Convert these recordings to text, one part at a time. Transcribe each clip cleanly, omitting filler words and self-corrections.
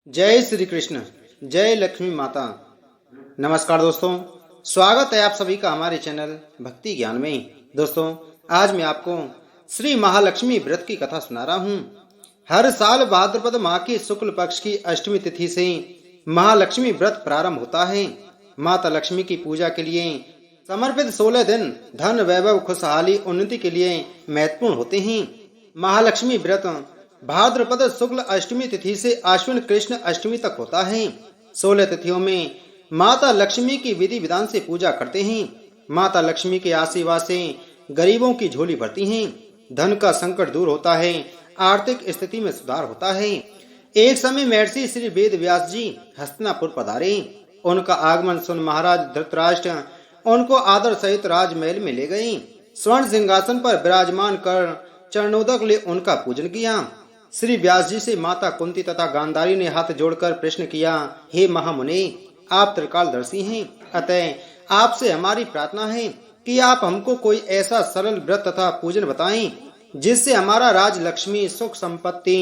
जय श्री कृष्ण। जय लक्ष्मी माता। नमस्कार दोस्तों, स्वागत है आप सभी का हमारे चैनल भक्ति ज्ञान में। दोस्तों, आज मैं आपको श्री महालक्ष्मी व्रत की कथा सुना रहा हूँ। हर साल भाद्रपद माह की शुक्ल पक्ष की अष्टमी तिथि से महालक्ष्मी व्रत प्रारंभ होता है। माता लक्ष्मी की पूजा के लिए समर्पित 16 दिन धन वैभव खुशहाली उन्नति के लिए महत्वपूर्ण होते हैं। महालक्ष्मी व्रत भाद्रपद शुक्ल अष्टमी तिथि से आश्विन कृष्ण अष्टमी तक होता है। 16 तिथियों में माता लक्ष्मी की विधि विधान से पूजा करते हैं। माता लक्ष्मी के आशीर्वाद से गरीबों की झोली भरती है, धन का संकट दूर होता है, आर्थिक स्थिति में सुधार होता है। एक समय महर्षि श्री वेद व्यास जी हस्तिनापुर पधारे। उनका आगमन सुन महाराज धृतराष्ट्र उनको आदर सहित राजमहल में ले गए। स्वर्ण सिंहासन पर विराजमान कर चरणोदक ले उनका पूजन किया। श्री व्यास जी से माता कुंती तथा गांधारी ने हाथ जोड़कर प्रश्न किया, हे महामुनि, आप त्रिकालदर्शी हैं, अतः आपसे हमारी प्रार्थना है कि आप हमको कोई ऐसा सरल व्रत तथा पूजन बताएं जिससे हमारा राज लक्ष्मी सुख संपत्ति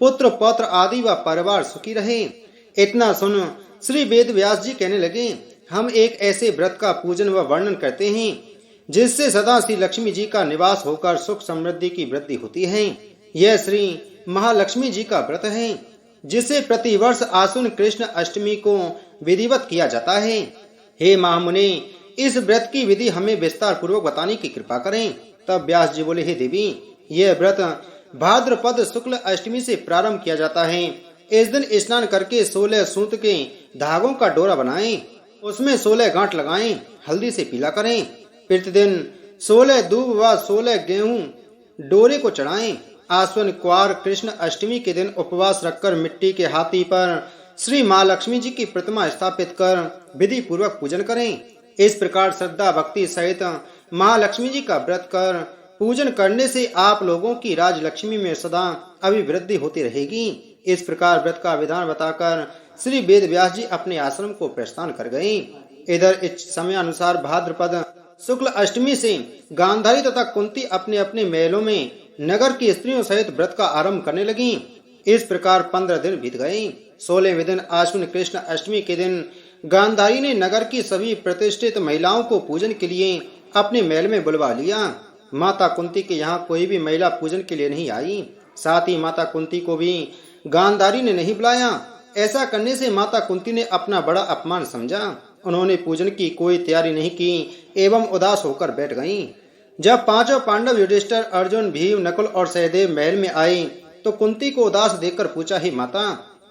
पुत्र पौत्र आदि व परिवार सुखी रहे। इतना सुन श्री वेद व्यास जी कहने लगे, हम एक ऐसे व्रत का पूजन व वर्णन करते हैं जिससे सदा श्री लक्ष्मी जी का निवास होकर सुख समृद्धि की वृद्धि होती है। यह श्री महालक्ष्मी जी का व्रत है जिसे प्रतिवर्ष आश्विन कृष्ण अष्टमी को विधिवत किया जाता है। हे महामुनि, इस व्रत की विधि हमें विस्तार पूर्वक बताने की कृपा करें। तब व्यास जी बोले, हे देवी, यह व्रत भाद्रपद शुक्ल अष्टमी से प्रारंभ किया जाता है। इस दिन स्नान करके 16 सूत के धागों का डोरा बनाएं, उसमें 16 गांठ लगाएं, हल्दी से पीला करें। प्रतिदिन 16 दूब व 16 गेहूं डोरे को चढ़ाएं। आश्विन क्वार कृष्ण अष्टमी के दिन उपवास रखकर मिट्टी के हाथी पर श्री महालक्ष्मी जी की प्रतिमा स्थापित कर विधि पूर्वक पूजन करें। इस प्रकार श्रद्धा भक्ति सहित महालक्ष्मी जी का व्रत कर पूजन करने से आप लोगों की राजलक्ष्मी में सदा अभिवृद्धि होती रहेगी। इस प्रकार व्रत का विधान बताकर श्री वेद व्यास जी अपने आश्रम को प्रस्थान कर गए। इधर इस समय अनुसार भाद्रपद शुक्ल अष्टमी से गांधारी तथा कुंती अपने अपने महलों में नगर की स्त्रियों सहित व्रत का आरंभ करने लगी। इस प्रकार 15 दिन बीत गए। 16वें दिन आश्विन कृष्ण अष्टमी के दिन गांधारी ने नगर की सभी प्रतिष्ठित महिलाओं को पूजन के लिए अपने महल में बुलवा लिया। माता कुंती के यहाँ कोई भी महिला पूजन के लिए नहीं आई। साथ ही माता कुंती को भी गांधारी ने नहीं बुलाया। ऐसा करने से माता कुंती ने अपना बड़ा अपमान समझा। उन्होंने पूजन की कोई तैयारी नहीं की एवं उदास होकर बैठ गईं। जब पांचों पांडव युधिष्ठिर, अर्जुन, भीम, नकुल और सहदेव महल में आए तो कुंती को उदास देखकर पूछा, हे माता,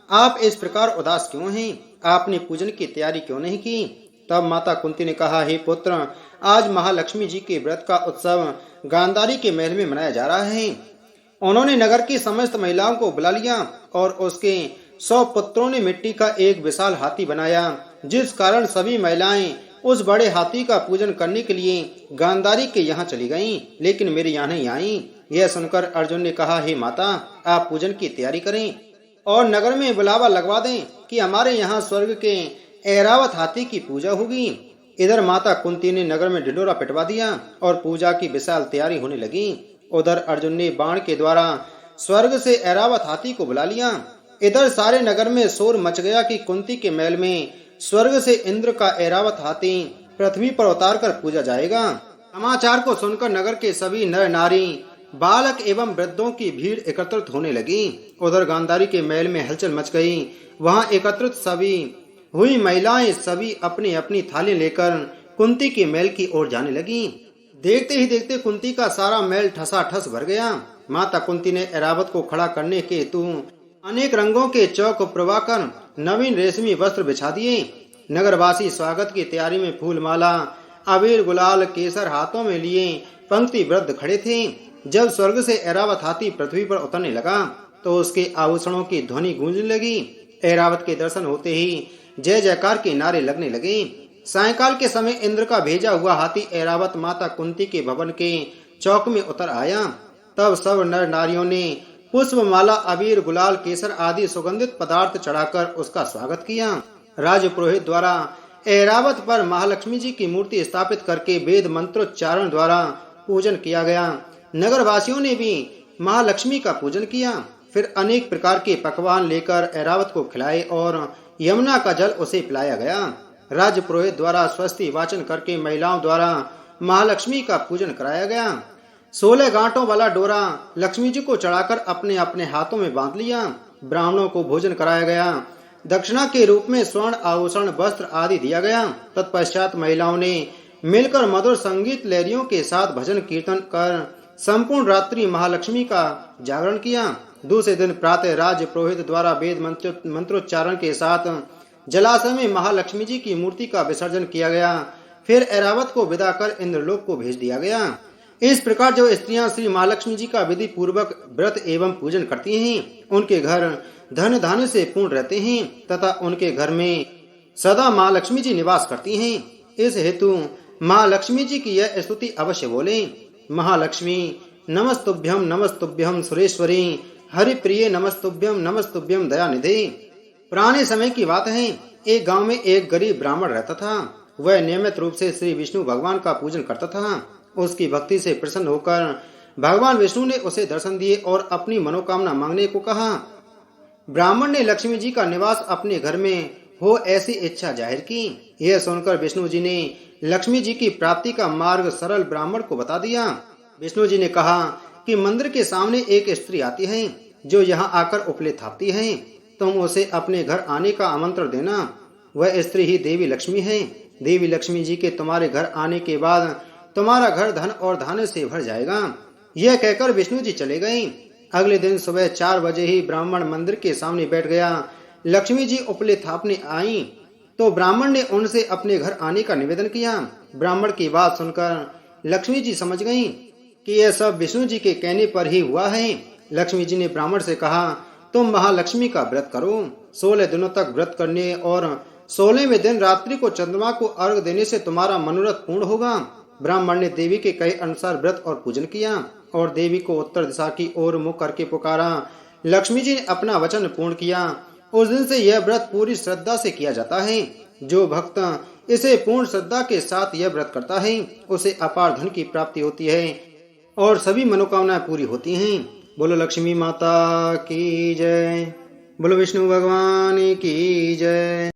आप इस प्रकार उदास क्यों हैं? आपने पूजन की तैयारी क्यों नहीं की? तब माता कुंती ने कहा, हे पुत्र, आज महालक्ष्मी जी के व्रत का उत्सव गांधारी के महल में मनाया जा रहा है। उन्होंने नगर की समस्त महिलाओं को बुला लिया और उसके 100 पुत्रों ने मिट्टी का एक विशाल हाथी बनाया, जिस कारण सभी महिलाएं उस बड़े हाथी का पूजन करने के लिए गांधारी के यहाँ चली गईं, लेकिन मेरे यहाँ नहीं आईं। यह सुनकर अर्जुन ने कहा, हे माता, आप पूजन की तैयारी करें और नगर में बुलावा लगवा दें कि हमारे यहाँ स्वर्ग के ऐरावत हाथी की पूजा होगी। इधर माता कुंती ने नगर में ढिंढोरा पिटवा दिया और पूजा की विशाल तैयारी होने लगी। उधर अर्जुन ने बाण के द्वारा स्वर्ग से ऐरावत हाथी को बुला लिया। इधर सारे नगर में शोर मच गया कि कुंती के महल में स्वर्ग से इंद्र का ऐरावत हाथी पृथ्वी पर उतार कर पूजा जाएगा। समाचार को सुनकर नगर के सभी नर नारी, बालक एवं वृद्धों की भीड़ एकत्रित होने लगी। उधर गांधारी के महल में हलचल मच गई। वहां एकत्रित सभी हुई महिलाएं सभी अपनी अपनी थाली लेकर कुंती के महल की ओर जाने लगी। देखते ही देखते कुंती का सारा महल ठसाठस भर गया। माता कुंती ने ऐरावत को खड़ा करने के हेतु अनेक रंगों के चौक प्रवाकर नवीन रेशमी वस्त्र बिछा दिए। नगरवासी स्वागत की तैयारी में फूल माला, अबीर, गुलाल, केसर हाथों में लिए पंक्तिबद्ध खड़े थे। जब स्वर्ग से ऐरावत हाथी पृथ्वी पर उतरने लगा तो उसके आभूषणों की ध्वनि गूंजने लगी। ऐरावत के दर्शन होते ही जय जयकार के नारे लगने लगे। सायंकाल के समय इंद्र का भेजा हुआ हाथी ऐरावत माता कुंती के भवन के चौक में उतर आया। तब सब नर नारियों ने पुष्प माला, अबीर, गुलाल, केसर आदि सुगंधित पदार्थ चढ़ाकर उसका स्वागत किया। राजपुरोहित द्वारा ऐरावत पर महालक्ष्मी जी की मूर्ति स्थापित करके वेद मंत्रोच्चारण द्वारा पूजन किया गया। नगरवासियों ने भी महालक्ष्मी का पूजन किया। फिर अनेक प्रकार के पकवान लेकर ऐरावत को खिलाए और यमुना का जल उसे पिलाया गया। राज्य पुरोहित द्वारा स्वस्ति वाचन करके महिलाओं द्वारा महालक्ष्मी का पूजन कराया गया। 16 गांठों वाला डोरा लक्ष्मी जी को चढ़ाकर अपने अपने हाथों में बांध लिया। ब्राह्मणों को भोजन कराया गया। दक्षिणा के रूप में स्वर्ण आभूषण वस्त्र आदि दिया गया। तत्पश्चात महिलाओं ने मिलकर मधुर संगीत लहरियों के साथ भजन कीर्तन कर संपूर्ण रात्रि महालक्ष्मी का जागरण किया। दूसरे दिन प्रातः राज्य पुरोहित द्वारा वेद मंत्रोच्चारण के साथ जलाशय में महालक्ष्मी जी की मूर्ति का विसर्जन किया गया। फिर ऐरावत को विदा कर इंद्रलोक को भेज दिया गया। इस प्रकार जो स्त्रियां श्री महालक्ष्मी जी का विधि पूर्वक व्रत एवं पूजन करती हैं, उनके घर धन धान्य से पूर्ण रहते हैं तथा उनके घर में सदा महालक्ष्मी जी निवास करती हैं। इस हेतु महालक्ष्मी जी की यह स्तुति अवश्य बोले। महालक्ष्मी नमस्तुभ्यम सुरेश्वरी हरिप्रिय नमस्तुभ्यम दयानिधे। पुराने समय की बात है, एक गांव में एक गरीब ब्राह्मण रहता था। वह नियमित रूप से श्री विष्णु भगवान का पूजन करता था। उसकी भक्ति से प्रसन्न होकर भगवान विष्णु ने उसे दर्शन दिए और अपनी मनोकामना मांगने को कहा। ब्राह्मण ने लक्ष्मी जी का निवास अपने घर में हो ऐसी इच्छा जाहिर की। यह सुनकर विष्णु जी ने लक्ष्मी जी की प्राप्ति का मार्ग सरल ब्राह्मण को बता दिया। विष्णु जी ने कहा कि मंदिर के सामने एक स्त्री आती है जो यहाँ आकर उपले थापती है। तुम उसे अपने घर आने का आमंत्रण देना। वह स्त्री ही देवी लक्ष्मी है। देवी लक्ष्मी जी के तुम्हारे घर आने के बाद तुम्हारा घर धन और धान्य से भर जाएगा। यह कहकर विष्णु जी चले गए। अगले दिन सुबह 4 बजे ही ब्राह्मण मंदिर के सामने बैठ गया। लक्ष्मी जी उपले थापने आई तो ब्राह्मण ने उनसे अपने घर आने का निवेदन किया। ब्राह्मण की बात सुनकर लक्ष्मी जी समझ गईं कि यह सब विष्णु जी के कहने पर ही हुआ है। लक्ष्मी जी ने ब्राह्मण से कहा, तुम महालक्ष्मी का व्रत करो। 16 दिनों तक व्रत करने और 16वें दिन रात्रि को चंद्रमा को अर्घ देने से तुम्हारा मनोरथ पूर्ण होगा। ब्राह्मण ने देवी के कहे अनुसार व्रत और पूजन किया और देवी को उत्तर दिशा की ओर मुख करके पुकारा। लक्ष्मी जी ने अपना वचन पूर्ण किया। उस दिन से यह व्रत पूरी श्रद्धा से किया जाता है। जो भक्त इसे पूर्ण श्रद्धा के साथ यह व्रत करता है उसे अपार धन की प्राप्ति होती है और सभी मनोकामनाएं पूरी होती हैं। बोलो लक्ष्मी माता की जय। बोलो विष्णु भगवान की जय।